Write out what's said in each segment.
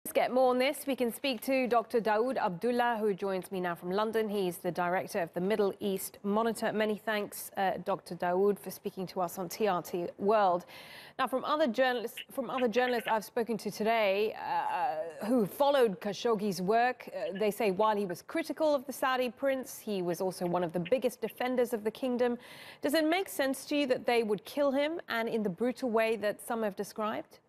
Let's get more on this. We can speak to Dr. Daud Abdullah, who joins me now from London. He's the director of the Middle East Monitor. Many thanks, Dr. Daud, for speaking to us on TRT World. Now, from other journalists I've spoken to today who followed Khashoggi's work, they say while he was critical of the Saudi prince, he was also one of the biggest defenders of the kingdom. Does it make sense to you that they would kill him, and in the brutal way that some have described?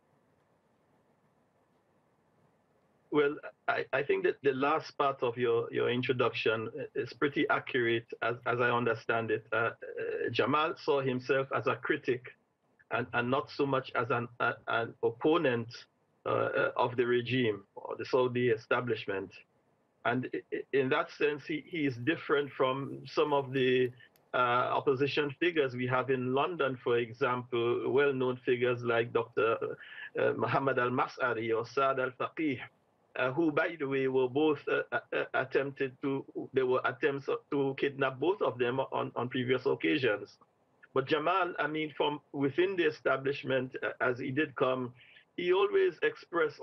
Well, I think that the last part of your introduction is pretty accurate, as I understand it. Jamal saw himself as a critic and not so much as an opponent of the regime or the Saudi establishment. And in that sense, he is different from some of the opposition figures we have in London, for example, well-known figures like Dr. Muhammad al-Mas'ari or Saad al-Faqih, who, by the way, were both there were attempts to kidnap both of them on previous occasions. But Jamal, I mean, from within the establishment, as he did come, he always expressed,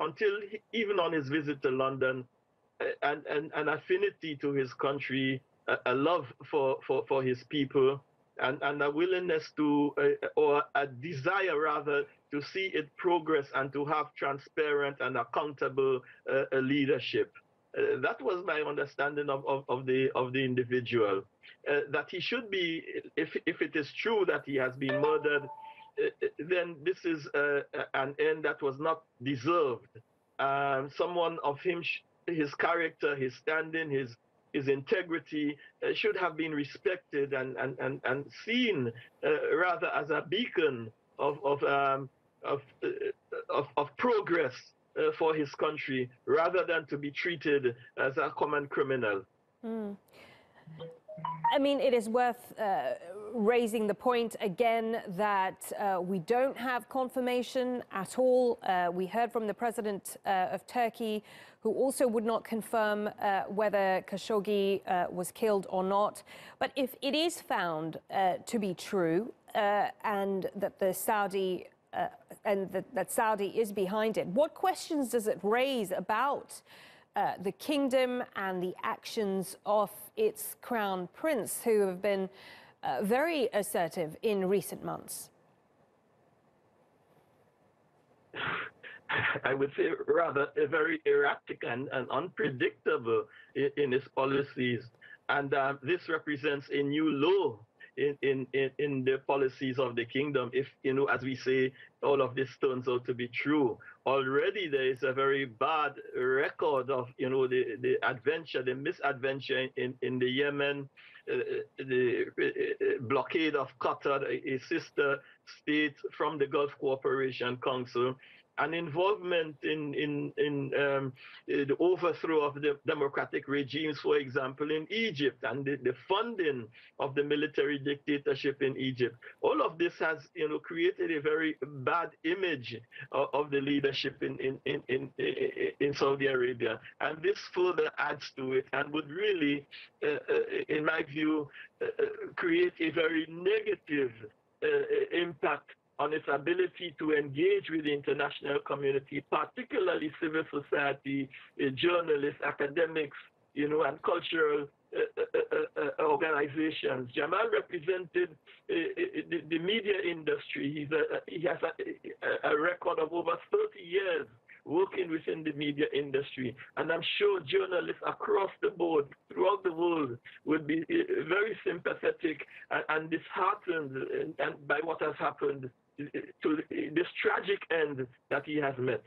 even on his visit to London, an affinity to his country, a love for his people, and a willingness to, or a desire rather, to see it progress and to have transparent and accountable leadership. That was my understanding of the individual. That he should be, if it is true that he has been murdered, then this is an end that was not deserved. Someone of him, his character, his standing, his integrity should have been respected and seen rather as a beacon of progress for his country, rather than to be treated as a common criminal. I mean, it is worth raising the point again that we don't have confirmation at all. We heard from the president of Turkey, who also would not confirm whether Khashoggi was killed or not. But if it is found to be true and that the Saudi that Saudi is behind it, what questions does it raise about the kingdom and the actions of its crown prince, who have been very assertive in recent months? I would say rather very erratic and unpredictable in his policies. And this represents a new low in the policies of the kingdom, if, as we say, all of this turns out to be true. Already there is a very bad record of, the misadventure in the Yemen, the blockade of Qatar, a sister state from the Gulf Cooperation Council, and involvement in the overthrow of the democratic regimes, for example, in Egypt, and the funding of the military dictatorship in Egypt. All of this has, created a very bad image of the leadership in Saudi Arabia. And this further adds to it and would really, in my view, create a very negative impact on its ability to engage with the international community, particularly civil society, journalists, academics, and cultural organizations. Jamal represented the media industry. He has a record of over 30 years working within the media industry. And I'm sure journalists across the board, throughout the world, would be very sympathetic and disheartened by what has happened to this tragic end that he has met.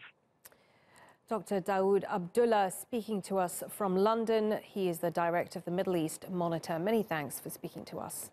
Dr. Daud Abdullah speaking to us from London. He is the director of the Middle East Monitor. Many thanks for speaking to us.